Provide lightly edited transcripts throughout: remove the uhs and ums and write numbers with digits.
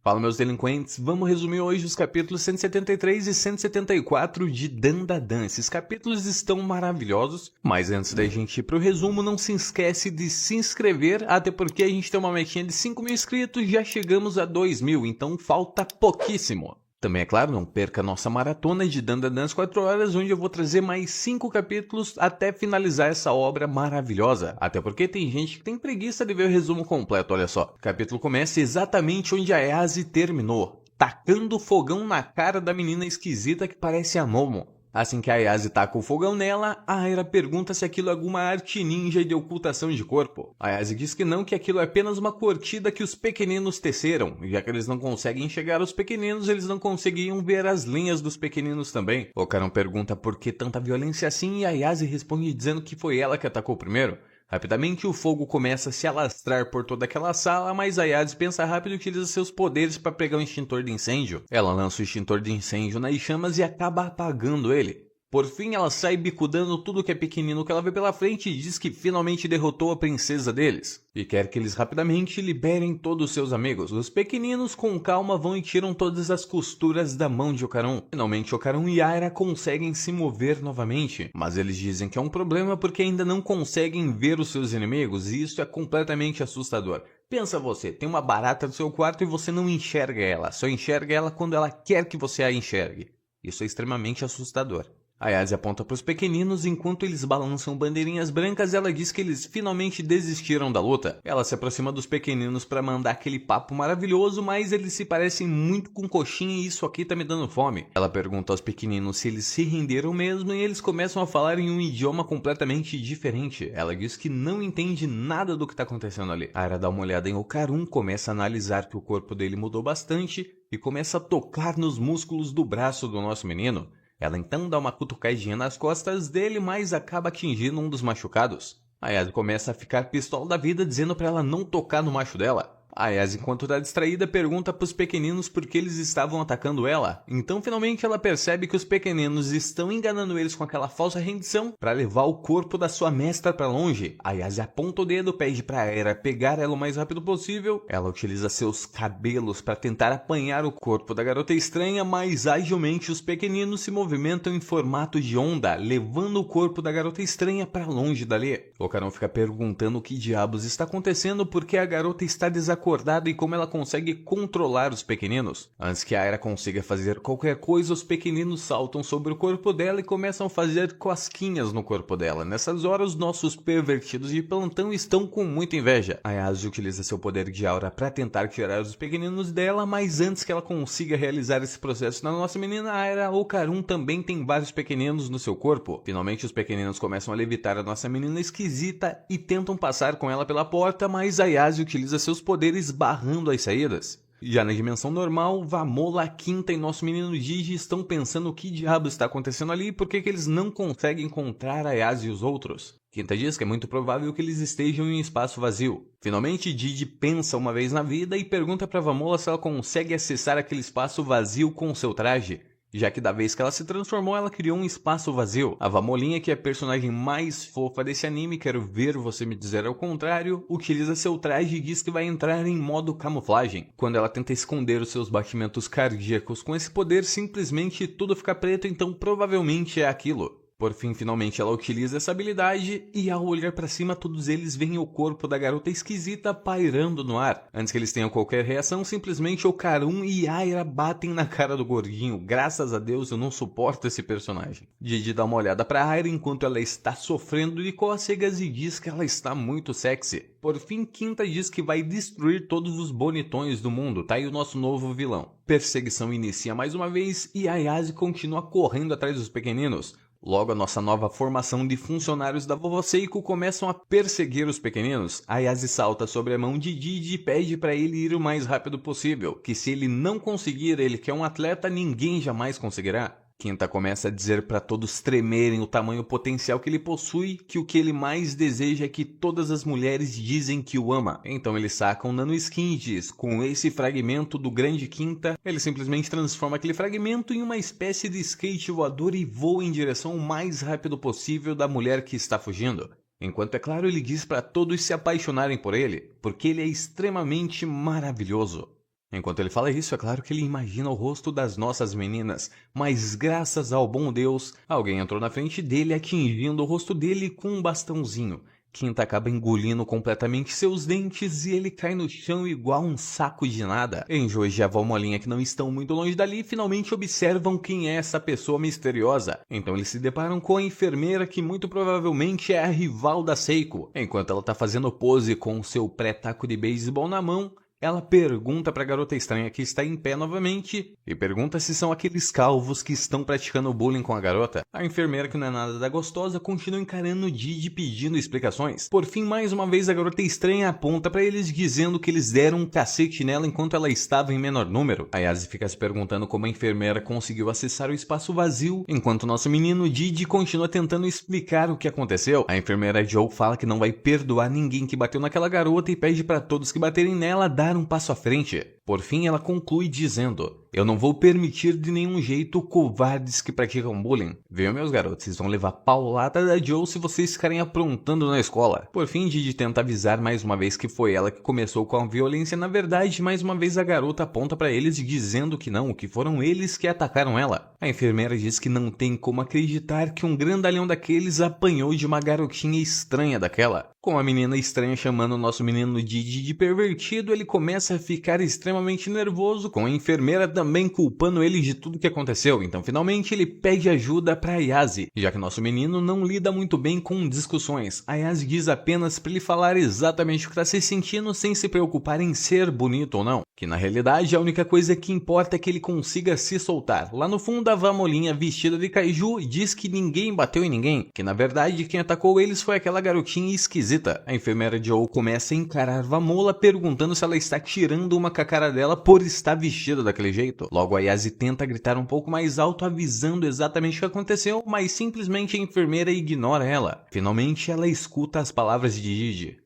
Fala, meus delinquentes, vamos resumir hoje os capítulos 173 e 174 de Dandadan. Esses capítulos estão maravilhosos, mas antes da gente ir pro resumo, não se esquece de se inscrever, até porque a gente tem uma metinha de 5.000 inscritos e já chegamos a 2.000, então falta pouquíssimo. Também, é claro, não perca a nossa maratona de Dandadan às 4 horas, onde eu vou trazer mais 5 capítulos até finalizar essa obra maravilhosa. Até porque tem gente que tem preguiça de ver o resumo completo, olha só. O capítulo começa exatamente onde a Ayase terminou, tacando fogão na cara da menina esquisita que parece a Momo. Assim que a Ayase taca o fogão nela, a Aira pergunta se aquilo é alguma arte ninja de ocultação de corpo. A Ayase diz que não, que aquilo é apenas uma curtida que os pequeninos teceram, e já que eles não conseguem enxergar os pequeninos, eles não conseguiam ver as linhas dos pequeninos também. O Carão pergunta por que tanta violência assim, e a Ayase responde dizendo que foi ela que atacou primeiro. Rapidamente o fogo começa a se alastrar por toda aquela sala, mas a Ayase pensa rápido e utiliza seus poderes para pegar um extintor de incêndio. Ela lança o extintor de incêndio nas chamas e acaba apagando ele. Por fim, ela sai bicudando tudo que é pequenino que ela vê pela frente e diz que finalmente derrotou a princesa deles. E quer que eles rapidamente liberem todos os seus amigos. Os pequeninos com calma vão e tiram todas as costuras da mão de Ocaron. Finalmente Ocaron e Aira conseguem se mover novamente. Mas eles dizem que é um problema porque ainda não conseguem ver os seus inimigos e isso é completamente assustador. Pensa você, tem uma barata no seu quarto e você não enxerga ela. Só enxerga ela quando ela quer que você a enxergue. Isso é extremamente assustador. A Ayase aponta para os pequeninos enquanto eles balançam bandeirinhas brancas e ela diz que eles finalmente desistiram da luta. Ela se aproxima dos pequeninos para mandar aquele papo maravilhoso, mas eles se parecem muito com coxinha e isso aqui tá me dando fome. Ela pergunta aos pequeninos se eles se renderam mesmo e eles começam a falar em um idioma completamente diferente. Ela diz que não entende nada do que tá acontecendo ali. A Aira dá uma olhada em Ocaron, começa a analisar que o corpo dele mudou bastante e começa a tocar nos músculos do braço do nosso menino. Ela então dá uma cutucadinha nas costas dele, mas acaba atingindo um dos machucados. A Ayase começa a ficar pistola da vida, dizendo para ela não tocar no macho dela. A Ayase, enquanto está distraída, pergunta para os pequeninos por que eles estavam atacando ela. Então, finalmente, ela percebe que os pequeninos estão enganando eles com aquela falsa rendição para levar o corpo da sua mestra para longe. A Ayase aponta o dedo, pede para Aira pegar ela o mais rápido possível. Ela utiliza seus cabelos para tentar apanhar o corpo da garota estranha, mas agilmente os pequeninos se movimentam em formato de onda, levando o corpo da garota estranha para longe dali. O Carão fica perguntando o que diabos está acontecendo porque a garota está desacordada e como ela consegue controlar os pequeninos. Antes que a Aira consiga fazer qualquer coisa, os pequeninos saltam sobre o corpo dela e começam a fazer cosquinhas no corpo dela. Nessas horas, nossos pervertidos de plantão estão com muita inveja. A Ayase utiliza seu poder de aura para tentar tirar os pequeninos dela, mas antes que ela consiga realizar esse processo na nossa menina Aira, Ocaron também tem vários pequeninos no seu corpo. Finalmente, os pequeninos começam a levitar a nossa menina esquisita e tentam passar com ela pela porta, mas a Ayase utiliza seus poderes barrando as saídas. Já na dimensão normal, Vamola, Quinta e nosso menino Gigi estão pensando o que diabo está acontecendo ali e por que eles não conseguem encontrar a Ayase e os outros. Quinta diz que é muito provável que eles estejam em um espaço vazio. Finalmente, Gigi pensa uma vez na vida e pergunta para Vamola se ela consegue acessar aquele espaço vazio com seu traje. Já que da vez que ela se transformou, ela criou um espaço vazio. A Vamolinha, que é a personagem mais fofa desse anime, quero ver você me dizer ao contrário, utiliza seu traje e diz que vai entrar em modo camuflagem. Quando ela tenta esconder os seus batimentos cardíacos com esse poder, simplesmente tudo fica preto, então provavelmente é aquilo. Por fim, finalmente ela utiliza essa habilidade e ao olhar pra cima todos eles veem o corpo da garota esquisita pairando no ar. Antes que eles tenham qualquer reação, simplesmente Ocaron e Aira batem na cara do gordinho. Graças a Deus eu não suporto esse personagem. Gigi dá uma olhada pra Aira enquanto ela está sofrendo de cócegas e diz que ela está muito sexy. Por fim, Quinta diz que vai destruir todos os bonitões do mundo, tá aí o nosso novo vilão. Perseguição inicia mais uma vez e a Ayase continua correndo atrás dos pequeninos. Logo, a nossa nova formação de funcionários da Vovó Seiko começam a perseguir os pequeninos. A Ayase salta sobre a mão de Didi e pede para ele ir o mais rápido possível, que se ele não conseguir, ele que é um atleta, ninguém jamais conseguirá. Quinta começa a dizer para todos tremerem o tamanho potencial que ele possui, que o que ele mais deseja é que todas as mulheres dizem que o ama. Então ele saca um nanoskin e diz, com esse fragmento do grande Quinta, ele simplesmente transforma aquele fragmento em uma espécie de skate voador e voa em direção o mais rápido possível da mulher que está fugindo. Enquanto, é claro, ele diz para todos se apaixonarem por ele, porque ele é extremamente maravilhoso. Enquanto ele fala isso, é claro que ele imagina o rosto das nossas meninas, mas graças ao bom Deus, alguém entrou na frente dele atingindo o rosto dele com um bastãozinho. Quinta acaba engolindo completamente seus dentes e ele cai no chão igual um saco de nada. Enjoji e a avó Molinha, que não estão muito longe dali, finalmente observam quem é essa pessoa misteriosa. Então eles se deparam com a enfermeira, que muito provavelmente é a rival da Seiko. Enquanto ela tá fazendo pose com seu pré-taco de beisebol na mão, ela pergunta pra garota estranha, que está em pé novamente, e pergunta se são aqueles calvos que estão praticando bullying com a garota. A enfermeira, que não é nada da gostosa, continua encarando Didi pedindo explicações. Por fim, mais uma vez, a garota estranha aponta pra eles, dizendo que eles deram um cacete nela enquanto ela estava em menor número. A Yase fica se perguntando como a enfermeira conseguiu acessar o espaço vazio, enquanto nosso menino Didi continua tentando explicar o que aconteceu. A enfermeira Joe fala que não vai perdoar ninguém que bateu naquela garota e pede pra todos que baterem nela dar um passo à frente. Por fim, ela conclui dizendo: eu não vou permitir de nenhum jeito covardes que praticam bullying. Viu, meus garotos? Vocês vão levar paulada da Joe se vocês ficarem aprontando na escola. Por fim, Didi tenta avisar mais uma vez que foi ela que começou com a violência. Na verdade, mais uma vez a garota aponta pra eles dizendo que não, que foram eles que atacaram ela. A enfermeira diz que não tem como acreditar que um grandalhão daqueles apanhou de uma garotinha estranha daquela. Com a menina estranha chamando o nosso menino Didi de pervertido, ele começa a ficar extremamente nervoso, com a enfermeira também culpando ele de tudo que aconteceu. Então finalmente ele pede ajuda pra Ayase, já que nosso menino não lida muito bem com discussões. A Ayase diz apenas pra ele falar exatamente o que tá se sentindo, sem se preocupar em ser bonito ou não, que na realidade a única coisa que importa é que ele consiga se soltar. Lá no fundo, a Vamolinha, vestida de kaiju, diz que ninguém bateu em ninguém, que na verdade quem atacou eles foi aquela garotinha esquisita. A enfermeira Joe começa a encarar Vamola, perguntando se ela está tirando uma com a cara dela por estar vestida daquele jeito. Logo, a Yase tenta gritar um pouco mais alto, avisando exatamente o que aconteceu, mas simplesmente a enfermeira ignora ela. Finalmente, ela escuta as palavras de Didi: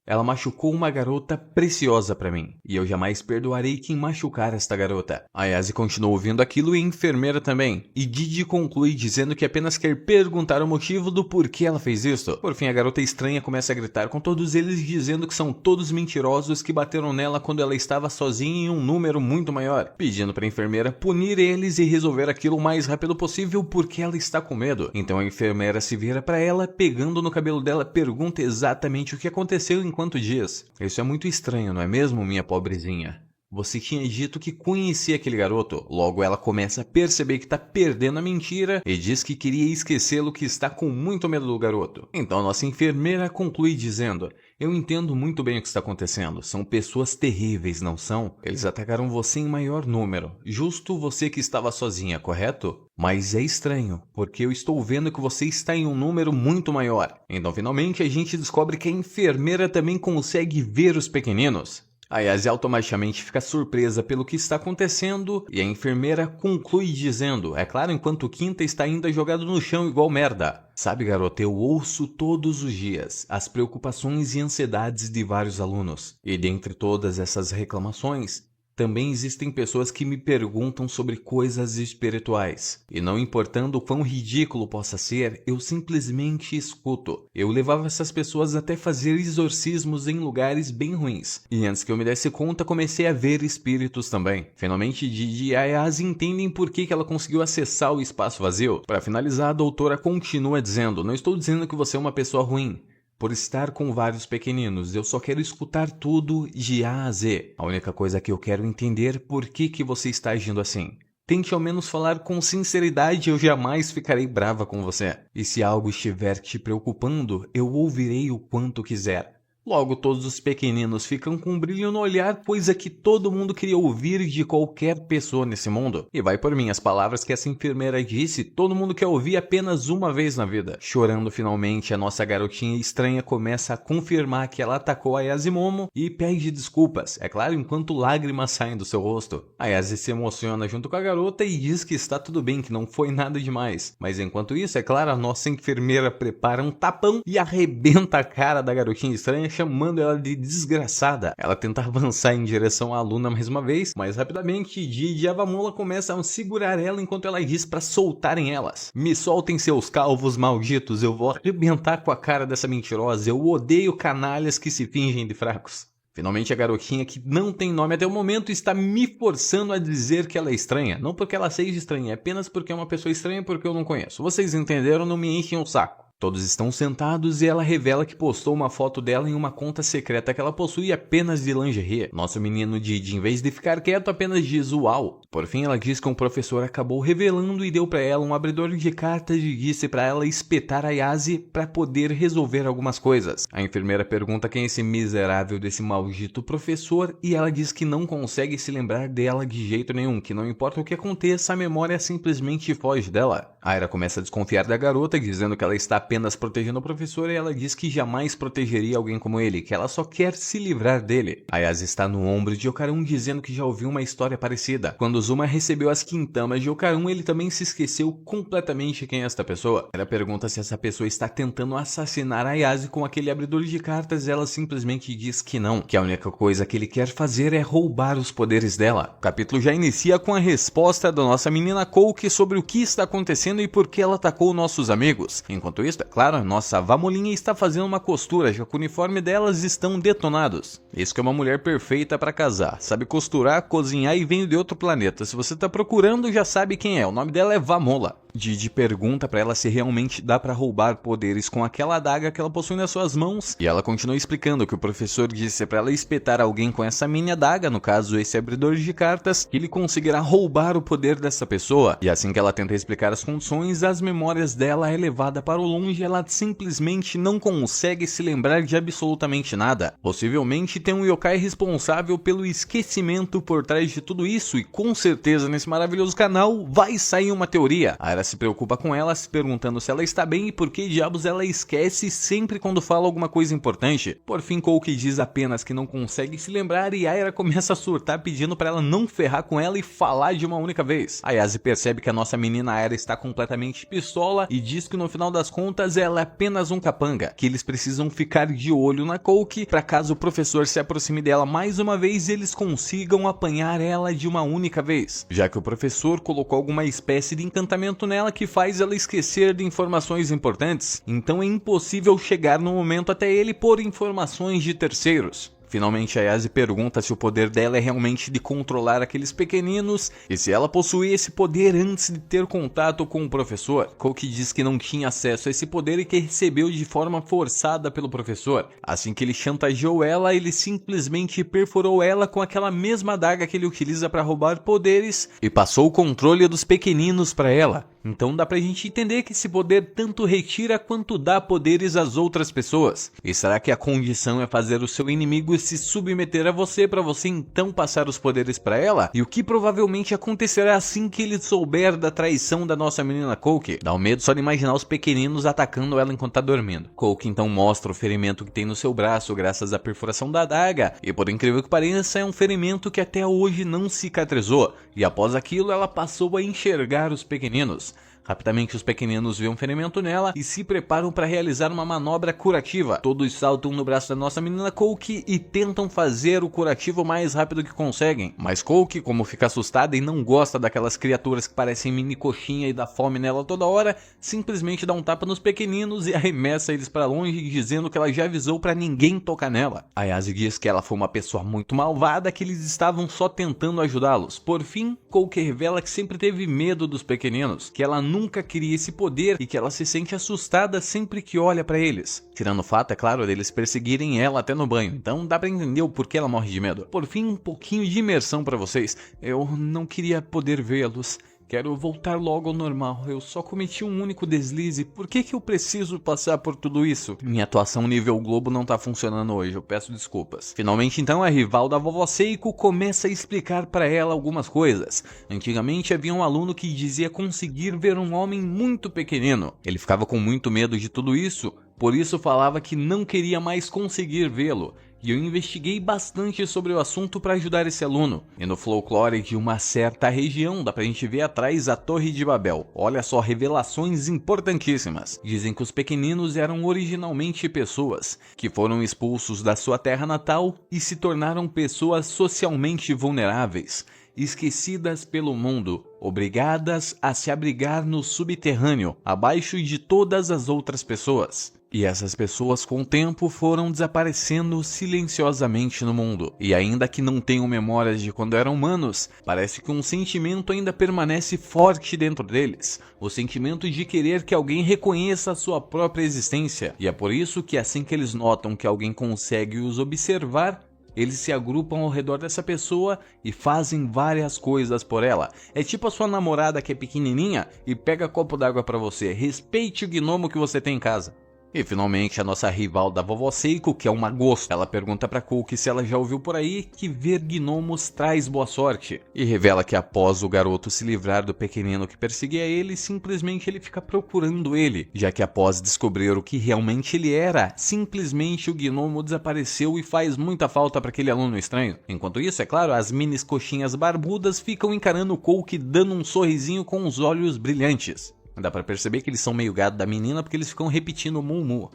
ela machucou uma garota preciosa pra mim, e eu jamais perdoarei quem machucar esta garota. A Yase continua ouvindo aquilo e a enfermeira também, e Didi conclui dizendo que apenas quer perguntar o motivo do porquê ela fez isso. Por fim, a garota estranha começa a gritar com todos eles, dizendo que são todos mentirosos que bateram nela quando ela estava sozinha em um número muito maior, pedindo pra enfermeira punir eles e resolver aquilo o mais rápido possível porque ela está com medo. Então a enfermeira se vira pra ela, pegando no cabelo dela, pergunta exatamente o que aconteceu enquanto diz: isso é muito estranho, não é mesmo, minha pobrezinha? Você tinha dito que conhecia aquele garoto. Logo ela começa a perceber que tá perdendo a mentira e diz que queria esquecê-lo, que está com muito medo do garoto. Então nossa enfermeira conclui dizendo: eu entendo muito bem o que está acontecendo. São pessoas terríveis, não são? Eles atacaram você em maior número. Justo você que estava sozinha, correto? Mas é estranho, porque eu estou vendo que você está em um número muito maior. Então finalmente a gente descobre que a enfermeira também consegue ver os pequeninos. A Yase automaticamente fica surpresa pelo que está acontecendo e a enfermeira conclui dizendo: é claro, enquanto o Quinta está ainda jogado no chão igual merda. Sabe, garota, eu ouço todos os dias as preocupações e ansiedades de vários alunos. E dentre todas essas reclamações, também existem pessoas que me perguntam sobre coisas espirituais. E não importando o quão ridículo possa ser, eu simplesmente escuto. Eu levava essas pessoas até fazer exorcismos em lugares bem ruins. E antes que eu me desse conta, comecei a ver espíritos também. Finalmente, Didi e Ayase entendem por que ela conseguiu acessar o espaço vazio. Para finalizar, a doutora continua dizendo: não estou dizendo que você é uma pessoa ruim por estar com vários pequeninos, eu só quero escutar tudo de A a Z. A única coisa que eu quero entender é por que você está agindo assim. Tente ao menos falar com sinceridade, eu jamais ficarei brava com você. E se algo estiver te preocupando, eu ouvirei o quanto quiser. Logo, todos os pequeninos ficam com um brilho no olhar, coisa que todo mundo queria ouvir de qualquer pessoa nesse mundo. E vai por mim, as palavras que essa enfermeira disse, todo mundo quer ouvir apenas uma vez na vida. Chorando finalmente, a nossa garotinha estranha começa a confirmar que ela atacou a Yase Momo e pede desculpas. É claro, enquanto lágrimas saem do seu rosto. A Yase se emociona junto com a garota e diz que está tudo bem, que não foi nada demais. Mas enquanto isso, é claro, a nossa enfermeira prepara um tapão e arrebenta a cara da garotinha estranha, chamando ela de desgraçada. Ela tenta avançar em direção à aluna mais uma vez, mas rapidamente Didi e a Vamola começam a segurar ela enquanto ela diz para soltarem elas. Me soltem, seus calvos malditos, eu vou arrebentar com a cara dessa mentirosa, eu odeio canalhas que se fingem de fracos. Finalmente a garotinha, que não tem nome até o momento, está me forçando a dizer que ela é estranha. Não porque ela seja estranha, é apenas porque é uma pessoa estranha porque eu não conheço. Vocês entenderam? Não me enchem o saco. Todos estão sentados e ela revela que postou uma foto dela em uma conta secreta que ela possui apenas de lingerie. Nosso menino Didi, em vez de ficar quieto, apenas diz uau. Por fim, ela diz que um professor acabou revelando e deu para ela um abridor de cartas e disse para ela espetar a Yase para poder resolver algumas coisas. A enfermeira pergunta quem é esse miserável desse maldito professor e ela diz que não consegue se lembrar dela de jeito nenhum, que não importa o que aconteça, a memória simplesmente foge dela. A Aira começa a desconfiar da garota, dizendo que ela está apenas protegendo o professor e ela diz que jamais protegeria alguém como ele, que ela só quer se livrar dele. A Yase está no ombro de Okarun dizendo que já ouviu uma história parecida. Quando Zuma recebeu as quintamas de Okarun, ele também se esqueceu completamente quem é esta pessoa. Ela pergunta se essa pessoa está tentando assassinar a Yase com aquele abridor de cartas e ela simplesmente diz que não, que a única coisa que ele quer fazer é roubar os poderes dela. O capítulo já inicia com a resposta da nossa menina Kouki sobre o que está acontecendo e por que ela atacou nossos amigos. Enquanto isso, é claro, a nossa Vamolinha está fazendo uma costura, já que o uniforme delas estão detonados. Isso que é uma mulher perfeita para casar. Sabe costurar, cozinhar e vem de outro planeta. Se você está procurando, já sabe quem é. O nome dela é Vamola. Didi pergunta para ela se realmente dá para roubar poderes com aquela adaga que ela possui nas suas mãos. E ela continua explicando que o professor disse para ela espetar alguém com essa mini adaga, no caso esse abridor de cartas, que ele conseguirá roubar o poder dessa pessoa. E assim que ela tenta explicar as condições, as memórias dela é levada para o longe e ela simplesmente não consegue se lembrar de absolutamente nada. Possivelmente tem um yokai responsável pelo esquecimento por trás de tudo isso e com certeza nesse maravilhoso canal vai sair uma teoria. A Aira se preocupa com ela, se perguntando se ela está bem e por que diabos ela esquece sempre quando fala alguma coisa importante. Por fim, Kouki diz apenas que não consegue se lembrar e Aira começa a surtar pedindo para ela não ferrar com ela e falar de uma única vez. A Yase percebe que a nossa menina Aira está completamente pistola e diz que no final das contas ela é apenas um capanga, que eles precisam ficar de olho na Kouki para caso o professor se aproxime dela mais uma vez eles consigam apanhar ela de uma única vez, já que o professor colocou alguma espécie de encantamento nela que faz ela esquecer de informações importantes, então é impossível chegar no momento até ele por informações de terceiros. Finalmente a Yase pergunta se o poder dela é realmente de controlar aqueles pequeninos e se ela possuía esse poder antes de ter contato com o professor. Kouki diz que não tinha acesso a esse poder e que recebeu de forma forçada pelo professor. Assim que ele chantageou ela, ele simplesmente perfurou ela com aquela mesma adaga que ele utiliza para roubar poderes e passou o controle dos pequeninos para ela. Então dá pra gente entender que esse poder tanto retira quanto dá poderes às outras pessoas. E será que a condição é fazer o seu inimigo se submeter a você para você então passar os poderes para ela? E o que provavelmente acontecerá assim que ele souber da traição da nossa menina Kouki? Dá um medo só de imaginar os pequeninos atacando ela enquanto tá dormindo. Kouki então mostra o ferimento que tem no seu braço graças à perfuração da adaga. E por incrível que pareça é um ferimento que até hoje não cicatrizou. E após aquilo ela passou a enxergar os pequeninos. Rapidamente os pequeninos veem um ferimento nela e se preparam para realizar uma manobra curativa. Todos saltam no braço da nossa menina Kouki e tentam fazer o curativo o mais rápido que conseguem. Mas Kouki, como fica assustada e não gosta daquelas criaturas que parecem mini coxinha e dá fome nela toda hora, simplesmente dá um tapa nos pequeninos e arremessa eles para longe, dizendo que ela já avisou para ninguém tocar nela. A Yase diz que ela foi uma pessoa muito malvada, que eles estavam só tentando ajudá-los. Por fim, Kouki revela que sempre teve medo dos pequeninos, que ela nunca queria esse poder e que ela se sente assustada sempre que olha pra eles. Tirando o fato, é claro, deles perseguirem ela até no banho, então dá pra entender o porquê ela morre de medo. Por fim, um pouquinho de imersão pra vocês. Eu não queria poder vê-los. Quero voltar logo ao normal, eu só cometi um único deslize, por que eu preciso passar por tudo isso? Minha atuação nível Globo não tá funcionando hoje, eu peço desculpas. Finalmente então a rival da vovó Seiko começa a explicar para ela algumas coisas. Antigamente havia um aluno que dizia conseguir ver um homem muito pequenino. Ele ficava com muito medo de tudo isso, por isso falava que não queria mais conseguir vê-lo. E eu investiguei bastante sobre o assunto para ajudar esse aluno. E no folclore de uma certa região dá pra gente ver atrás a Torre de Babel. Olha só, revelações importantíssimas. Dizem que os pequeninos eram originalmente pessoas que foram expulsos da sua terra natal e se tornaram pessoas socialmente vulneráveis, esquecidas pelo mundo, obrigadas a se abrigar no subterrâneo, abaixo de todas as outras pessoas. E essas pessoas com o tempo foram desaparecendo silenciosamente no mundo. E ainda que não tenham memórias de quando eram humanos, parece que um sentimento ainda permanece forte dentro deles. O sentimento de querer que alguém reconheça a sua própria existência. E é por isso que assim que eles notam que alguém consegue os observar, eles se agrupam ao redor dessa pessoa e fazem várias coisas por ela. É tipo a sua namorada que é pequenininha e pega copo d'água pra você. Respeite o gnomo que você tem em casa. E finalmente a nossa rival da vovó Seiko, que é uma gosto, ela pergunta pra Kouki se ela já ouviu por aí que ver gnomos traz boa sorte. E revela que após o garoto se livrar do pequenino que perseguia ele, simplesmente ele fica procurando ele, já que após descobrir o que realmente ele era, simplesmente o gnomo desapareceu e faz muita falta para aquele aluno estranho. Enquanto isso, é claro, as minis coxinhas barbudas ficam encarando o Kouki dando um sorrisinho com os olhos brilhantes. Dá pra perceber que eles são meio gado da menina porque eles ficam repetindo mu.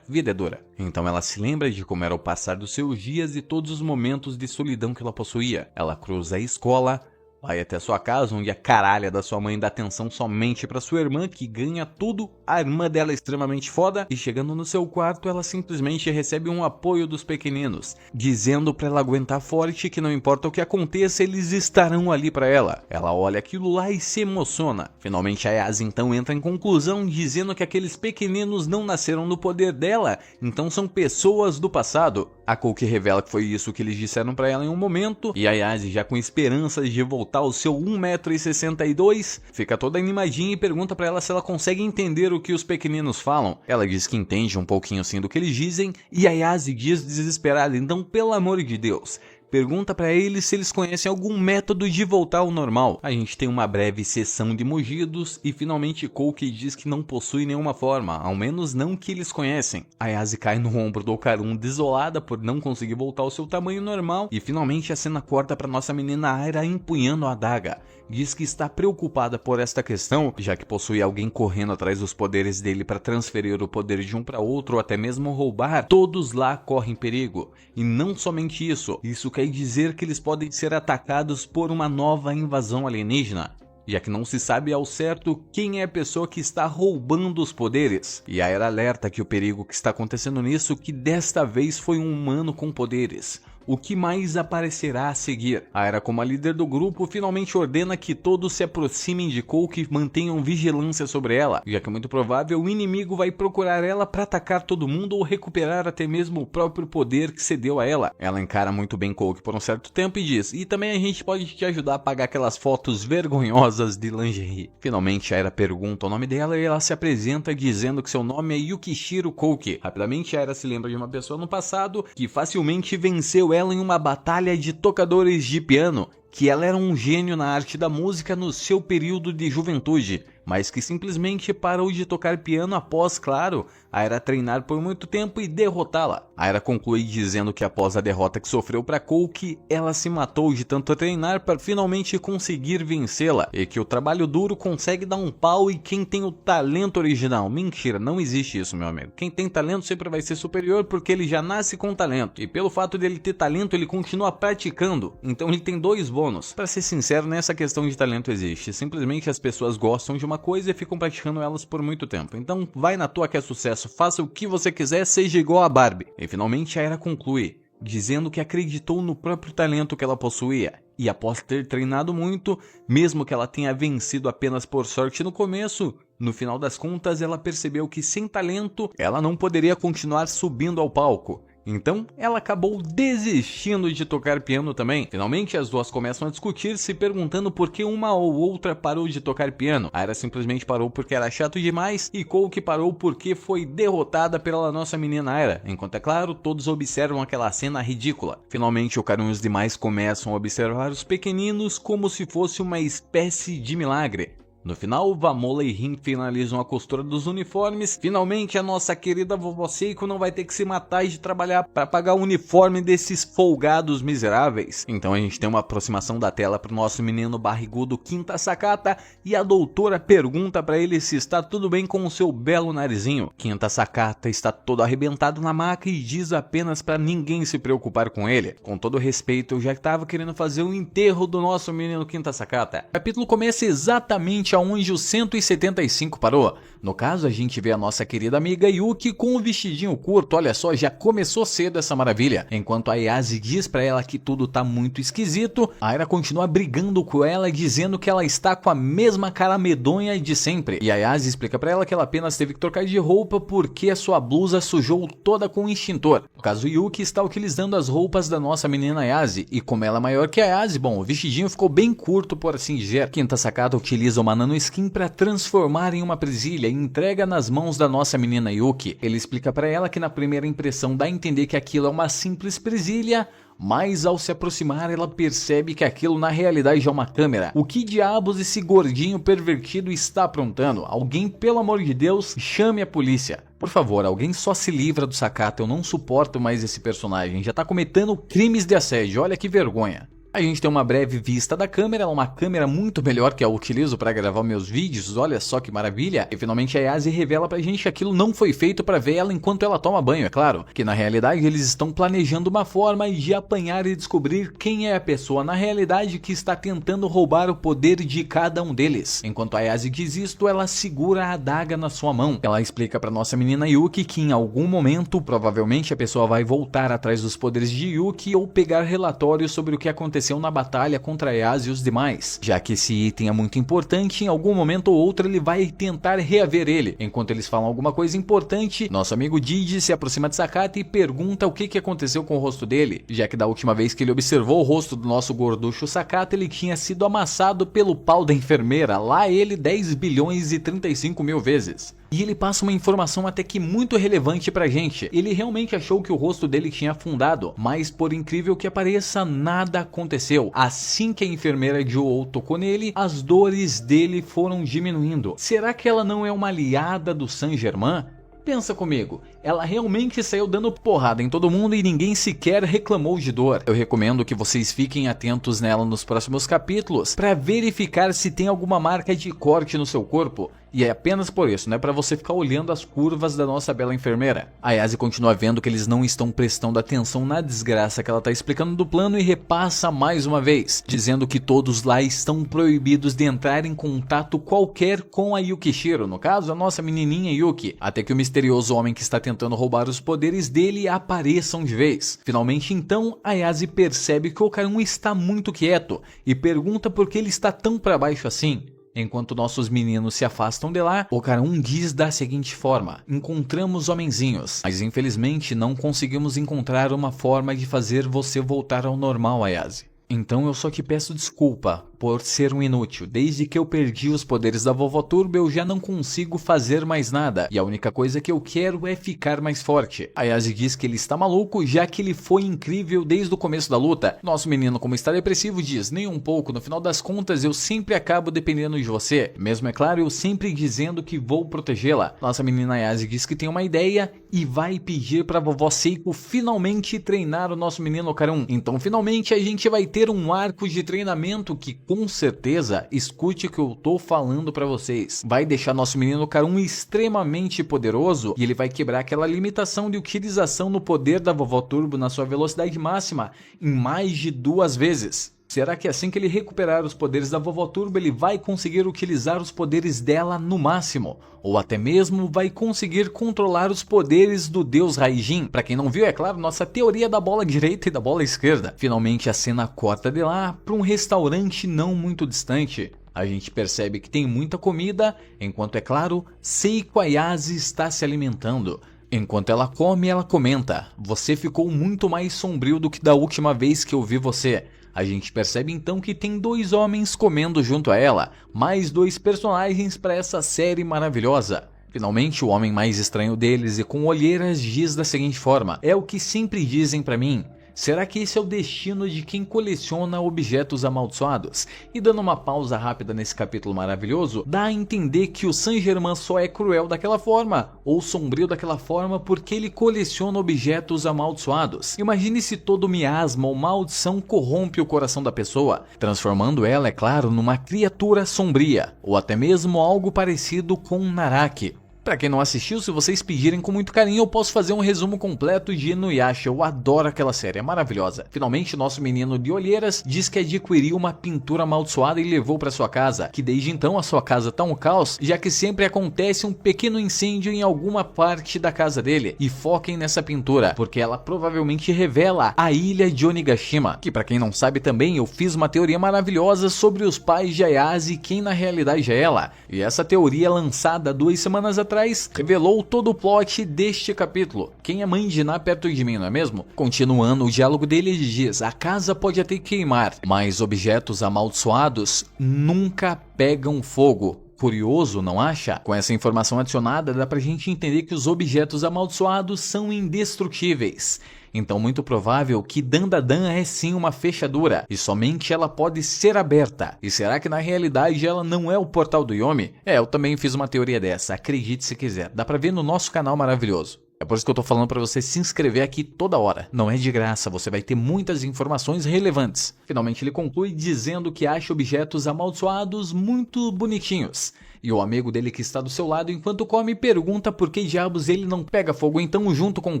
Vida é dura. Então ela se lembra de como era o passar dos seus dias e todos os momentos de solidão que ela possuía. Ela cruza a escola, vai até sua casa, onde a caralha da sua mãe dá atenção somente pra sua irmã, que ganha tudo. A irmã dela é extremamente foda. E chegando no seu quarto, ela simplesmente recebe um apoio dos pequeninos, dizendo pra ela aguentar forte, que não importa o que aconteça, eles estarão ali pra ela. Ela olha aquilo lá e se emociona. Finalmente a Yase então entra em conclusão, dizendo que aqueles pequeninos não nasceram no poder dela, então são pessoas do passado. A Kouki revela que foi isso que eles disseram pra ela em um momento, e a Yase, já com esperanças de voltar ao seu 1,62 m, fica toda animadinha e pergunta pra ela se ela consegue entender o que os pequeninos falam. Ela diz que entende um pouquinho assim do que eles dizem, e a Yase diz desesperada: então, pelo amor de Deus, pergunta pra eles se eles conhecem algum método de voltar ao normal. A gente tem uma breve sessão de mugidos e finalmente Kouki diz que não possui nenhuma forma, ao menos não que eles conhecem. A Yase cai no ombro do Okarun desolada por não conseguir voltar ao seu tamanho normal e finalmente a cena corta pra nossa menina Aira empunhando a adaga. Diz que está preocupada por esta questão, já que possui alguém correndo atrás dos poderes dele para transferir o poder de um para outro ou até mesmo roubar. Todos lá correm perigo. E não somente isso, isso quer dizer que eles podem ser atacados por uma nova invasão alienígena, já que não se sabe ao certo quem é a pessoa que está roubando os poderes. E a Aira alerta que o perigo que está acontecendo nisso, que desta vez foi um humano com poderes. O que mais aparecerá a seguir? A Aira, como a líder do grupo, finalmente ordena que todos se aproximem de Kouki e mantenham vigilância sobre ela, já que é muito provável o inimigo vai procurar ela para atacar todo mundo ou recuperar até mesmo o próprio poder que cedeu a ela. Ela encara muito bem Kouki por um certo tempo e diz: e também a gente pode te ajudar a apagar aquelas fotos vergonhosas de lingerie. Finalmente a Aira pergunta o nome dela e ela se apresenta dizendo que seu nome é Yukishiro Kouki. Rapidamente a Aira se lembra de uma pessoa no passado que facilmente venceu ela em uma batalha de tocadores de piano, que ela era um gênio na arte da música no seu período de juventude, mas que simplesmente parou de tocar piano após, claro, a Aira treinar por muito tempo e derrotá-la. A Aira conclui dizendo que após a derrota que sofreu para Kouki, ela se matou de tanto treinar para finalmente conseguir vencê-la, e que o trabalho duro consegue dar um pau e quem tem o talento original. Mentira, não existe isso, meu amigo. Quem tem talento sempre vai ser superior porque ele já nasce com talento, e pelo fato dele ter talento, ele continua praticando, então ele tem dois bônus. Para ser sincero, nessa questão de talento existe, simplesmente as pessoas gostam de uma coisa e ficam praticando elas por muito tempo. Então vai na tua que é sucesso, faça o que você quiser, seja igual a Barbie. E finalmente a Aira conclui, dizendo que acreditou no próprio talento que ela possuía. E após ter treinado muito, mesmo que ela tenha vencido apenas por sorte no começo, no final das contas ela percebeu que sem talento ela não poderia continuar subindo ao palco. Então, ela acabou desistindo de tocar piano também. Finalmente, as duas começam a discutir, se perguntando por que uma ou outra parou de tocar piano. A Aira simplesmente parou porque era chato demais, e Kouki parou porque foi derrotada pela nossa menina Aira. Enquanto, é claro, todos observam aquela cena ridícula. Finalmente, Okarun e os demais começam a observar os pequeninos como se fosse uma espécie de milagre. No final, Vamola e Rin finalizam a costura dos uniformes. Finalmente, a nossa querida vovó Seiko não vai ter que se matar de trabalhar para pagar o uniforme desses folgados miseráveis. Então a gente tem uma aproximação da tela pro nosso menino barrigudo Quinta Sakata e a doutora pergunta para ele se está tudo bem com o seu belo narizinho. Quinta Sakata está todo arrebentado na maca e diz apenas para ninguém se preocupar com ele. Com todo respeito, eu já estava querendo fazer o enterro do nosso menino Quinta Sakata. O capítulo começa exatamente aonde o 175 parou. No caso, a gente vê a nossa querida amiga Yuki com um vestidinho curto, olha só, já começou cedo essa maravilha. Enquanto a Ayase diz pra ela que tudo tá muito esquisito, a Aira continua brigando com ela, dizendo que ela está com a mesma cara medonha de sempre. E a Ayase explica pra ela que ela apenas teve que trocar de roupa porque a sua blusa sujou toda com o extintor. No caso, Yuki está utilizando as roupas da nossa menina Ayase, e como ela é maior que a Ayase, bom, o vestidinho ficou bem curto, por assim dizer. Quinta sacada utiliza uma nanoskin para transformar em uma presilha e entrega nas mãos da nossa menina Yuki. Ele explica pra ela que na primeira impressão dá a entender que aquilo é uma simples presilha, mas ao se aproximar ela percebe que aquilo na realidade é uma câmera. O que diabos esse gordinho pervertido está aprontando? Alguém, pelo amor de Deus, chame a polícia. Por favor, alguém só se livra do Sakata, eu não suporto mais esse personagem, já tá cometendo crimes de assédio, olha que vergonha. A gente tem uma breve vista da câmera, ela é uma câmera muito melhor que eu utilizo para gravar meus vídeos, olha só que maravilha. E finalmente a Ayase revela pra gente que aquilo não foi feito para ver ela enquanto ela toma banho, é claro. Que na realidade eles estão planejando uma forma de apanhar e descobrir quem é a pessoa na realidade que está tentando roubar o poder de cada um deles. Enquanto a Ayase diz isto, ela segura a adaga na sua mão. Ela explica pra nossa menina Yuki que em algum momento, provavelmente a pessoa vai voltar atrás dos poderes de Yuki ou pegar relatórios sobre o que aconteceu na batalha contra Ayase e os demais. Já que esse item é muito importante, em algum momento ou outro ele vai tentar reaver ele. Enquanto eles falam alguma coisa importante, nosso amigo Didi se aproxima de Sakata e pergunta o que aconteceu com o rosto dele, já que da última vez que ele observou o rosto do nosso gorducho Sakata, ele tinha sido amassado pelo pau da enfermeira, lá ele 10 bilhões e 35 mil vezes. E ele passa uma informação até que muito relevante pra gente. Ele realmente achou que o rosto dele tinha afundado, mas por incrível que pareça, nada aconteceu. Assim que a enfermeira Joe tocou nele, as dores dele foram diminuindo. Será que ela não é uma aliada do Saint-Germain? Pensa comigo, ela realmente saiu dando porrada em todo mundo e ninguém sequer reclamou de dor. Eu recomendo que vocês fiquem atentos nela nos próximos capítulos para verificar se tem alguma marca de corte no seu corpo. E é apenas por isso, não é para você ficar olhando as curvas da nossa bela enfermeira. A Ayase continua vendo que eles não estão prestando atenção na desgraça que ela está explicando do plano e repassa mais uma vez, dizendo que todos lá estão proibidos de entrar em contato qualquer com a Yukishiro, no caso a nossa menininha Yuki, até que o misterioso homem que está tentando roubar os poderes dele apareçam de vez. Finalmente então, a Ayase percebe que o Okarun está muito quieto e pergunta por que ele está tão para baixo assim. Enquanto nossos meninos se afastam de lá, Okarun diz da seguinte forma: encontramos homenzinhos, mas infelizmente não conseguimos encontrar uma forma de fazer você voltar ao normal, Ayase. Então eu só te peço desculpa por ser um inútil. Desde que eu perdi os poderes da Vovó Turbo, eu já não consigo fazer mais nada. E a única coisa que eu quero é ficar mais forte. Ayase diz que ele está maluco, já que ele foi incrível desde o começo da luta. Nosso menino, como está depressivo, diz: nem um pouco, no final das contas eu sempre acabo dependendo de você. Mesmo, é claro, eu sempre dizendo que vou protegê-la. Nossa menina Ayase diz que tem uma ideia e vai pedir para a Vovó Seiko finalmente treinar o nosso menino Okarun. Então finalmente a gente vai ter um arco de treinamento que com certeza, escute o que eu tô falando pra vocês, vai deixar nosso menino Okarun extremamente poderoso e ele vai quebrar aquela limitação de utilização no poder da Vovó Turbo na sua velocidade máxima em mais de 2 vezes. Será que assim que ele recuperar os poderes da Vovó Turbo, ele vai conseguir utilizar os poderes dela no máximo? Ou até mesmo vai conseguir controlar os poderes do Deus Raijin? Pra quem não viu, é claro, nossa teoria da bola direita e da bola esquerda. Finalmente a cena corta de lá para um restaurante não muito distante. A gente percebe que tem muita comida, enquanto, é claro, Seiko Ayase está se alimentando. Enquanto ela come, ela comenta: você ficou muito mais sombrio do que da última vez que eu vi você. A gente percebe então que tem 2 homens comendo junto a ela, mais 2 personagens para essa série maravilhosa. Finalmente o homem mais estranho deles e com olheiras diz da seguinte forma: é o que sempre dizem para mim. Será que esse é o destino de quem coleciona objetos amaldiçoados? E dando uma pausa rápida nesse capítulo maravilhoso, dá a entender que o Saint-Germain só é cruel daquela forma, ou sombrio daquela forma, porque ele coleciona objetos amaldiçoados. Imagine se todo miasma ou maldição corrompe o coração da pessoa, transformando ela, é claro, numa criatura sombria, ou até mesmo algo parecido com um Naraki. Pra quem não assistiu, se vocês pedirem com muito carinho, eu posso fazer um resumo completo de Inuyasha. Eu adoro aquela série, é maravilhosa. Finalmente, nosso menino de olheiras diz que adquiriu uma pintura amaldiçoada e levou pra sua casa, que desde então a sua casa tá um caos, já que sempre acontece um pequeno incêndio em alguma parte da casa dele. E foquem nessa pintura, porque ela provavelmente revela a ilha de Onigashima, que pra quem não sabe também, eu fiz uma teoria maravilhosa sobre os pais de Ayase e quem na realidade é ela. E essa teoria, lançada 2 semanas atrás, revelou todo o plot deste capítulo. Quem é mãe de Ná perto de mim, não é mesmo? Continuando o diálogo dele, ele diz: a casa pode até queimar, mas objetos amaldiçoados nunca pegam fogo. Curioso, não acha? Com essa informação adicionada, dá pra gente entender que os objetos amaldiçoados são indestrutíveis. Então, muito provável que Dandadan é sim uma fechadura, e somente ela pode ser aberta. E será que na realidade ela não é o portal do Yomi? Eu também fiz uma teoria dessa, acredite se quiser. Dá pra ver no nosso canal maravilhoso. É por isso que eu tô falando pra você se inscrever aqui toda hora. Não é de graça, você vai ter muitas informações relevantes. Finalmente ele conclui dizendo que acha objetos amaldiçoados muito bonitinhos. E o amigo dele que está do seu lado enquanto come pergunta por que diabos ele não pega fogo então junto com o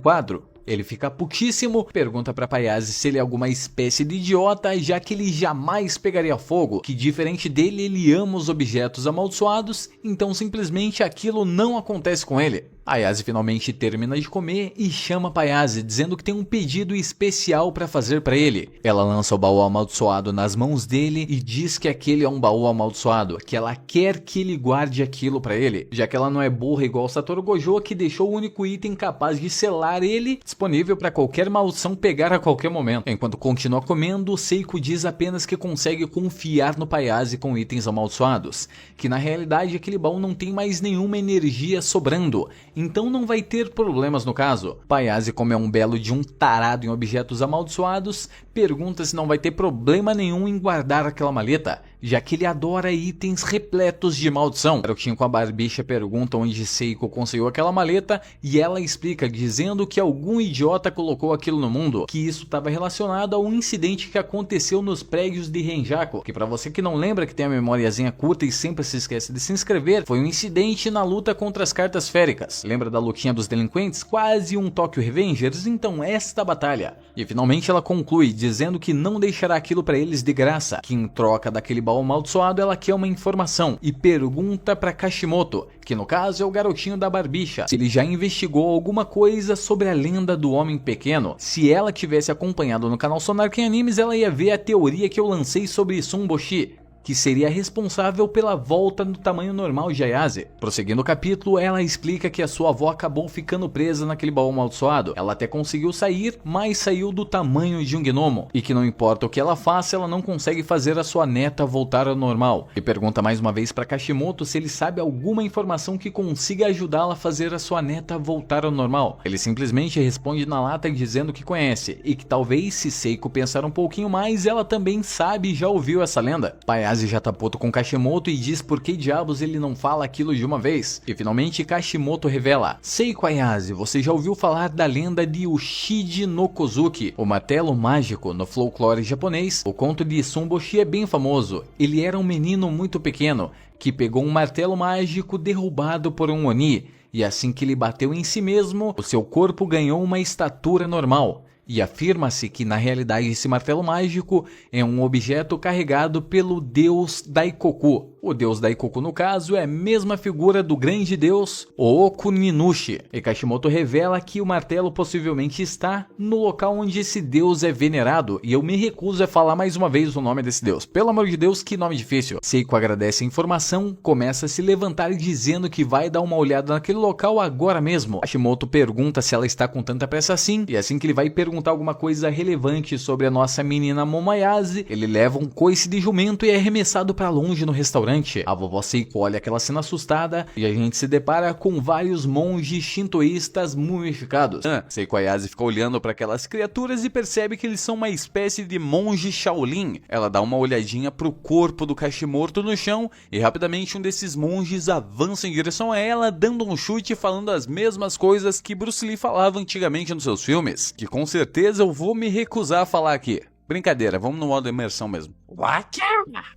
quadro. Ele fica putíssimo, pergunta pra Payase se ele é alguma espécie de idiota, já que ele jamais pegaria fogo, que diferente dele ele ama os objetos amaldiçoados, então simplesmente aquilo não acontece com ele. Ayase finalmente termina de comer e chama Payase, dizendo que tem um pedido especial para fazer para ele. Ela lança o baú amaldiçoado nas mãos dele e diz que aquele é um baú amaldiçoado, que ela quer que ele guarde aquilo para ele, já que ela não é burra igual Satoru Gojo, que deixou o único item capaz de selar ele, disponível para qualquer maldição pegar a qualquer momento. Enquanto continua comendo, Seiko diz apenas que consegue confiar no Payase com itens amaldiçoados, que na realidade aquele baú não tem mais nenhuma energia sobrando, então não vai ter problemas no caso. Payase, como é um belo de um tarado em objetos amaldiçoados, pergunta se não vai ter problema nenhum em guardar aquela maleta, já que ele adora itens repletos de maldição. O garotinho com a barbicha pergunta onde Seiko conseguiu aquela maleta e ela explica dizendo que algum idiota colocou aquilo no mundo, que isso estava relacionado a um incidente que aconteceu nos prédios de Renjaku, que pra você que não lembra, que tem a memoriazinha curta e sempre se esquece de se inscrever, foi um incidente na luta contra as cartas féricas. Lembra da lutinha dos delinquentes? Quase um Tokyo Revengers? Então esta batalha. E finalmente ela conclui dizendo que não deixará aquilo pra eles de graça, que em troca daquele baú amaldiçoado ela quer uma informação e pergunta pra Kashimoto, que no caso é o garotinho da barbicha, se ele já investigou alguma coisa sobre a lenda do homem pequeno. Se ela tivesse acompanhado no canal Sonarken Animes, ela ia ver a teoria que eu lancei sobre Sunboshi, que seria responsável pela volta do tamanho normal de Ayase. Prosseguindo o capítulo, ela explica que a sua avó acabou ficando presa naquele baú amaldiçoado. Ela até conseguiu sair, mas saiu do tamanho de um gnomo, e que não importa o que ela faça, ela não consegue fazer a sua neta voltar ao normal. E pergunta mais uma vez para Kashimoto se ele sabe alguma informação que consiga ajudá-la a fazer a sua neta voltar ao normal. Ele simplesmente responde na lata dizendo que conhece, e que talvez se Seiko pensar um pouquinho mais, ela também sabe e já ouviu essa lenda. Payase já tá puto com Kashimoto e diz por que diabos ele não fala aquilo de uma vez. E finalmente Kashimoto revela: Seiko Ayase, você já ouviu falar da lenda de Ushiji no Kozuki, o martelo mágico no folclore japonês? O conto de Sunboshi é bem famoso. Ele era um menino muito pequeno que pegou um martelo mágico derrubado por um Oni, e assim que ele bateu em si mesmo, o seu corpo ganhou uma estatura normal. E afirma-se que na realidade esse martelo mágico é um objeto carregado pelo deus Daikoku. O deus Daikoku no caso é a mesma figura do grande deus Okuninushi. E Kashimoto revela que o martelo possivelmente está no local onde esse deus é venerado. E eu me recuso a falar mais uma vez o nome desse deus. Pelo amor de Deus, que nome difícil. Seiko agradece a informação, começa a se levantar dizendo que vai dar uma olhada naquele local agora mesmo. Kashimoto pergunta se ela está com tanta pressa assim. E assim que ele vai perguntar alguma coisa relevante sobre a nossa menina Momoayase, ele leva um coice de jumento e é arremessado para longe no restaurante. A vovó Seiko olha aquela cena assustada e a gente se depara com vários monges shintoístas mumificados. Seiko Ayase fica olhando para aquelas criaturas e percebe que eles são uma espécie de monge Shaolin. Ela dá uma olhadinha pro corpo do Kashimoto no chão e rapidamente um desses monges avança em direção a ela, dando um chute e falando as mesmas coisas que Bruce Lee falava antigamente nos seus filmes, que com certeza eu vou me recusar a falar aqui. Brincadeira, vamos no modo imersão mesmo.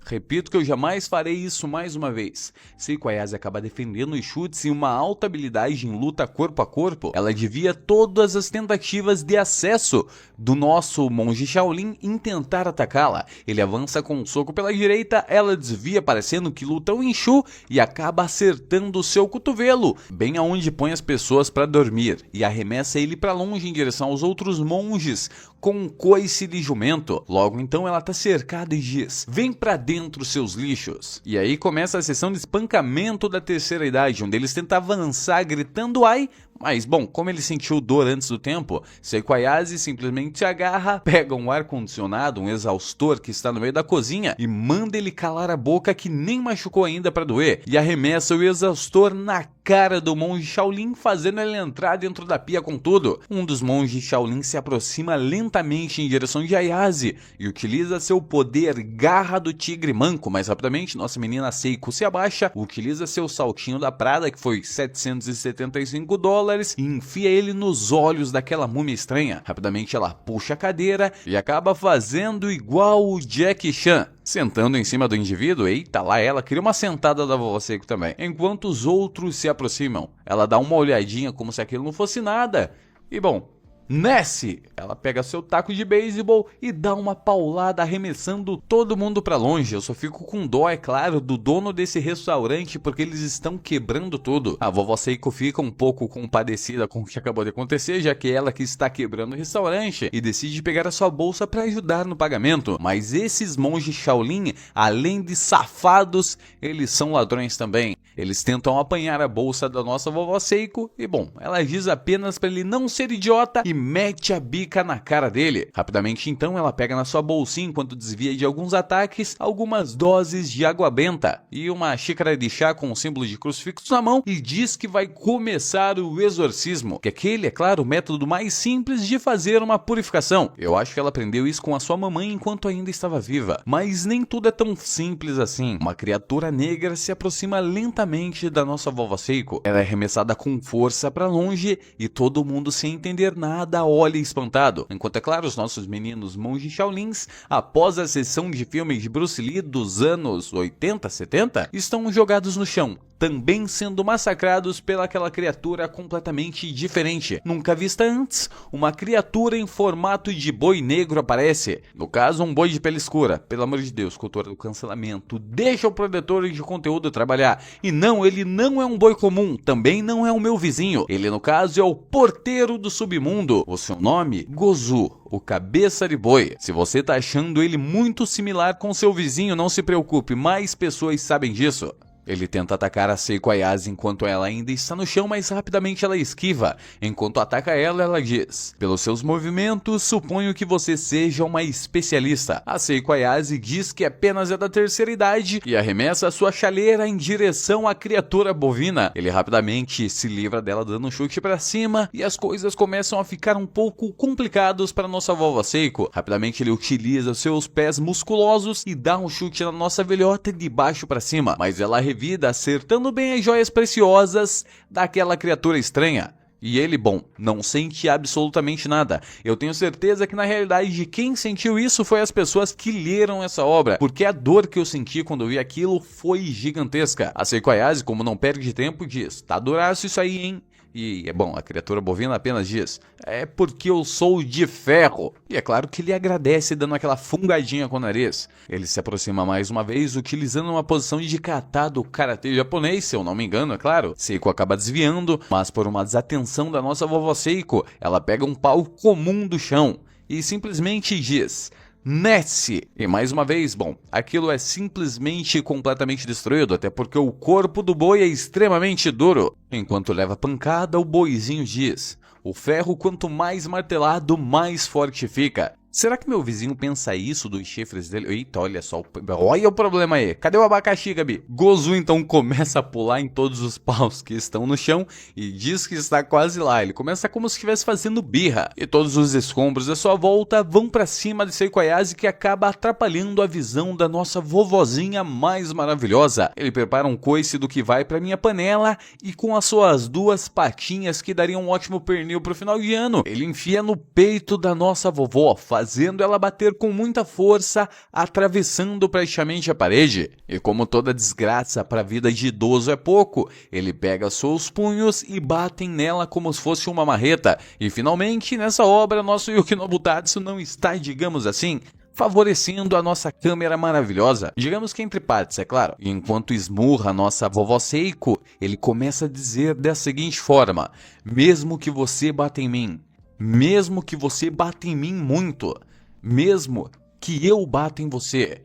Repito que eu jamais farei isso mais uma vez. Seiko Ayase acaba defendendo os chutes e uma alta habilidade em luta corpo a corpo. Ela desvia todas as tentativas de acesso do nosso monge Shaolin em tentar atacá-la. Ele avança com um soco pela direita, ela desvia parecendo que luta um Inshu e acaba acertando o seu cotovelo, bem aonde põe as pessoas para dormir, e arremessa ele para longe em direção aos outros monges com um coice de jumento. Logo então ela tá cercada e diz: vem pra dentro, seus lixos. E aí começa a sessão de espancamento da terceira idade, onde eles tentam avançar gritando ai, mas bom, como ele sentiu dor antes do tempo, Seiko Ayase simplesmente se agarra, pega um ar-condicionado, um exaustor que está no meio da cozinha e manda ele calar a boca que nem machucou ainda para doer, e arremessa o exaustor na cara do monge Shaolin, fazendo ele entrar dentro da pia com tudo. Um dos monges Shaolin se aproxima lentamente em direção de Ayase e utiliza seu poder Garra do Tigre Manco, mas rapidamente nossa menina Seiko se abaixa, utiliza seu saltinho da Prada, que foi $775, e enfia ele nos olhos daquela múmia estranha. Rapidamente ela puxa a cadeira e acaba fazendo igual o Jackie Chan, sentando em cima do indivíduo. Eita, lá ela cria uma sentada da vovó Seiko também. Enquanto os outros se aproximam, ela dá uma olhadinha como se aquilo não fosse nada. E bom, Nessie, ela pega seu taco de beisebol e dá uma paulada arremessando todo mundo pra longe. Eu só fico com dó, é claro, do dono desse restaurante, porque eles estão quebrando tudo. A vovó Seiko fica um pouco compadecida com o que acabou de acontecer, já que é ela que está quebrando o restaurante, e decide pegar a sua bolsa para ajudar no pagamento. Mas esses monges Shaolin, além de safados, eles são ladrões também. Eles tentam apanhar a bolsa da nossa vovó Seiko e bom, ela diz apenas para ele não ser idiota e mete a bica na cara dele. Rapidamente então ela pega na sua bolsinha, enquanto desvia de alguns ataques, algumas doses de água benta e uma xícara de chá com o símbolo de crucifixo na mão, e diz que vai começar o exorcismo, que aquele é claro o método mais simples de fazer uma purificação. Eu acho que ela aprendeu isso com a sua mamãe enquanto ainda estava viva, mas nem tudo é tão simples assim. Uma criatura negra se aproxima lentamente da nossa vovó Seiko. Ela é arremessada com força para longe e todo mundo, sem entender nada, olha espantado, enquanto é claro os nossos meninos monges Shaolins, após a sessão de filmes de Bruce Lee dos anos 80, 70, estão jogados no chão, também sendo massacrados pelaquela criatura completamente diferente. Nunca vista antes, uma criatura em formato de boi negro aparece. No caso, um boi de pele escura. Pelo amor de Deus, cultura do cancelamento, deixa o produtor de conteúdo trabalhar. E não, ele não é um boi comum, também não é o meu vizinho. Ele, no caso, é o porteiro do submundo. O seu nome? Gozu, o cabeça de boi. Se você tá achando ele muito similar com seu vizinho, não se preocupe, mais pessoas sabem disso. Ele tenta atacar a Seiko Ayase enquanto ela ainda está no chão, mas rapidamente ela esquiva. Enquanto ataca ela, ela diz: pelos seus movimentos, suponho que você seja uma especialista. A Seiko Ayase diz que apenas é da terceira idade e arremessa sua chaleira em direção à criatura bovina. Ele rapidamente se livra dela dando um chute para cima e as coisas começam a ficar um pouco complicadas para nossa vovó Seiko. Rapidamente ele utiliza seus pés musculosos e dá um chute na nossa velhota de baixo para cima, mas ela revida, acertando bem as joias preciosas daquela criatura estranha. E ele, bom, não sente absolutamente nada. Eu tenho certeza que na realidade quem sentiu isso foi as pessoas que leram essa obra, porque a dor que eu senti quando eu vi aquilo foi gigantesca. A Seiko Ayase, como não perde tempo, diz: tá duraço isso aí, hein? E, bom, a criatura bovina apenas diz: é porque eu sou de ferro. E é claro que ele agradece, dando aquela fungadinha com o nariz. Ele se aproxima mais uma vez, utilizando uma posição de kata do karatê japonês, se eu não me engano, é claro. Seiko acaba desviando, mas por uma desatenção da nossa vovó Seiko, ela pega um pau comum do chão e simplesmente diz: Nessie. E mais uma vez, bom, aquilo é simplesmente completamente destruído, até porque o corpo do boi é extremamente duro. Enquanto leva pancada, o boizinho diz: o ferro quanto mais martelado, mais forte fica. Será que meu vizinho pensa isso dos chifres dele? Eita, olha só, olha o problema aí. Cadê o abacaxi, Gabi? Gozu então começa a pular em todos os paus que estão no chão e diz que está quase lá. Ele começa como se estivesse fazendo birra. E todos os escombros à sua volta vão pra cima de Seiko Ayase, que acaba atrapalhando a visão da nossa vovozinha mais maravilhosa. Ele prepara um coice do que vai pra minha panela e com as suas duas patinhas, que dariam um ótimo pernil pro final de ano, ele enfia no peito da nossa vovó, fazendo ela bater com muita força, atravessando praticamente a parede. E como toda desgraça para a vida de idoso é pouco, ele pega seus punhos e batem nela como se fosse uma marreta. E finalmente, nessa obra, nosso Yukinobu Tatsu não está, digamos assim, favorecendo a nossa câmera maravilhosa, digamos que entre partes, é claro. E enquanto esmurra a nossa vovó Seiko, ele começa a dizer da seguinte forma: mesmo que você bata em mim, mesmo que você bata em mim muito, mesmo que eu bata em você,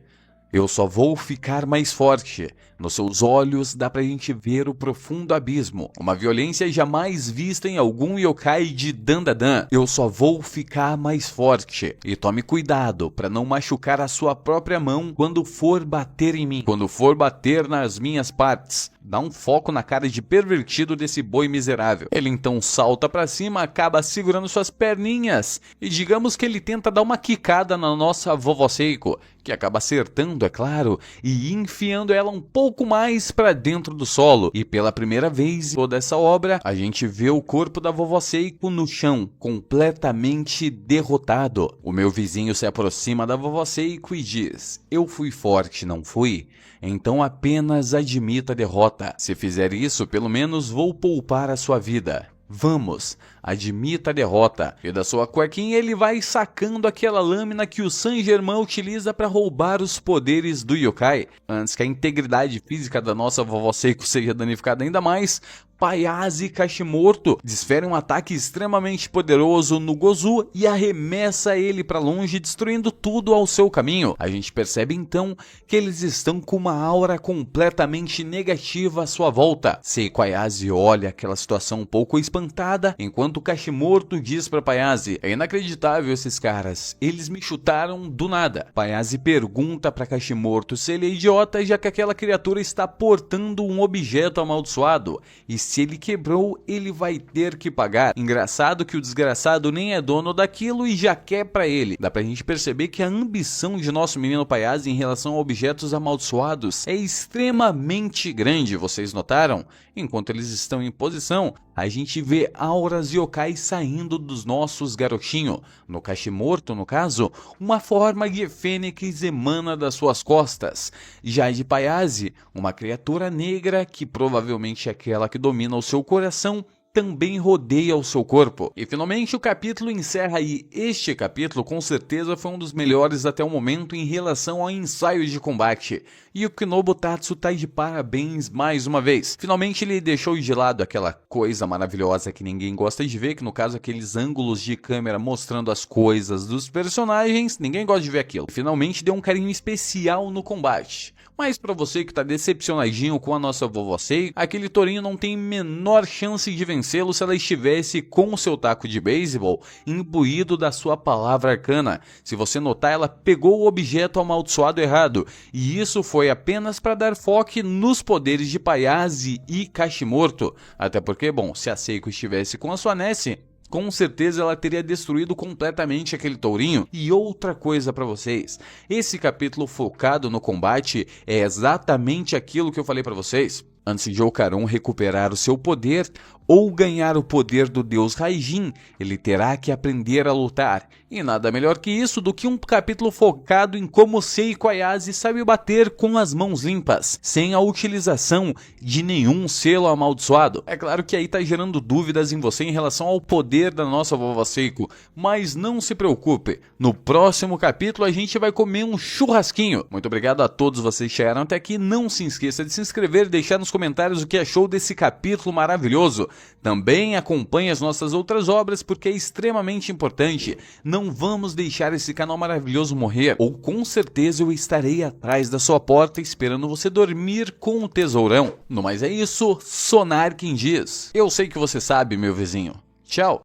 eu só vou ficar mais forte. Nos seus olhos dá pra gente ver o profundo abismo, uma violência jamais vista em algum yokai de Dandadan. Eu só vou ficar mais forte. E tome cuidado para não machucar a sua própria mão quando for bater em mim, quando for bater nas minhas partes. Dá um foco na cara de pervertido desse boi miserável. Ele então salta pra cima, acaba segurando suas perninhas e digamos que ele tenta dar uma quicada na nossa vovó Seiko, que acaba acertando, é claro, e enfiando ela um pouco mais para dentro do solo. E pela primeira vez em toda essa obra, a gente vê o corpo da vovó Seiko no chão, completamente derrotado. O meu vizinho se aproxima da vovó Seiko e diz: eu fui forte, não fui? Então apenas admita a derrota. Se fizer isso, pelo menos vou poupar a sua vida. Vamos, admita a derrota. E da sua cuequinha ele vai sacando aquela lâmina que o Saint-Germain utiliza para roubar os poderes do yokai. Antes que a integridade física da nossa vovó Seiko seja danificada ainda mais, Payase Kashimoto desfere um ataque extremamente poderoso no Gozu e arremessa ele para longe, destruindo tudo ao seu caminho. A gente percebe então que eles estão com uma aura completamente negativa à sua volta. Seiko Ayase olha aquela situação um pouco espantada, enquanto Kashimoto diz para Payase: é inacreditável esses caras, eles me chutaram do nada. Payase pergunta para Kashimoto se ele é idiota, já que aquela criatura está portando um objeto amaldiçoado, e se ele quebrou, ele vai ter que pagar. Engraçado que o desgraçado nem é dono daquilo e já quer pra ele. Dá pra gente perceber que a ambição de nosso menino Payase em relação a objetos amaldiçoados é extremamente grande, vocês notaram? Enquanto eles estão em posição, a gente vê auras yokai saindo dos nossos garotinhos. No Kashimoto, no caso, uma forma de fênix emana das suas costas. Já de Payase, uma criatura negra que provavelmente é aquela que domina o seu coração, também rodeia o seu corpo. E finalmente o capítulo encerra aí. Este capítulo com certeza foi um dos melhores até o momento em relação ao ensaio de combate. E o Yukinobu Tatsu tá de parabéns mais uma vez. Finalmente ele deixou de lado aquela coisa maravilhosa que ninguém gosta de ver, que no caso aqueles ângulos de câmera mostrando as coisas dos personagens, ninguém gosta de ver aquilo. Finalmente deu um carinho especial no combate. Mas pra você que tá decepcionadinho com a nossa vovó Seiko, aquele tourinho não tem menor chance de vencê-lo se ela estivesse com o seu taco de beisebol imbuído da sua palavra arcana. Se você notar, ela pegou o objeto amaldiçoado errado, e isso foi apenas para dar foco nos poderes de Payase e Kashimoto. Até porque, bom, se a Seiko estivesse com a sua Nessie, com certeza ela teria destruído completamente aquele tourinho. E outra coisa pra vocês, esse capítulo focado no combate é exatamente aquilo que eu falei pra vocês. Antes de Ocaron recuperar o seu poder ou ganhar o poder do deus Raijin, ele terá que aprender a lutar. E nada melhor que isso do que um capítulo focado em como Seiko Ayase sabe bater com as mãos limpas, sem a utilização de nenhum selo amaldiçoado. É claro que aí tá gerando dúvidas em você em relação ao poder da nossa vovó Seiko, mas não se preocupe, no próximo capítulo a gente vai comer um churrasquinho. Muito obrigado a todos vocês que chegaram até aqui, não se esqueça de se inscrever e deixar nos comentários o que achou desse capítulo maravilhoso. Também acompanhe as nossas outras obras porque é extremamente importante. Não vamos deixar esse canal maravilhoso morrer, ou com certeza eu estarei atrás da sua porta esperando você dormir com o tesourão. No mais é isso, Sonar quem diz. Eu sei que você sabe, meu vizinho. Tchau!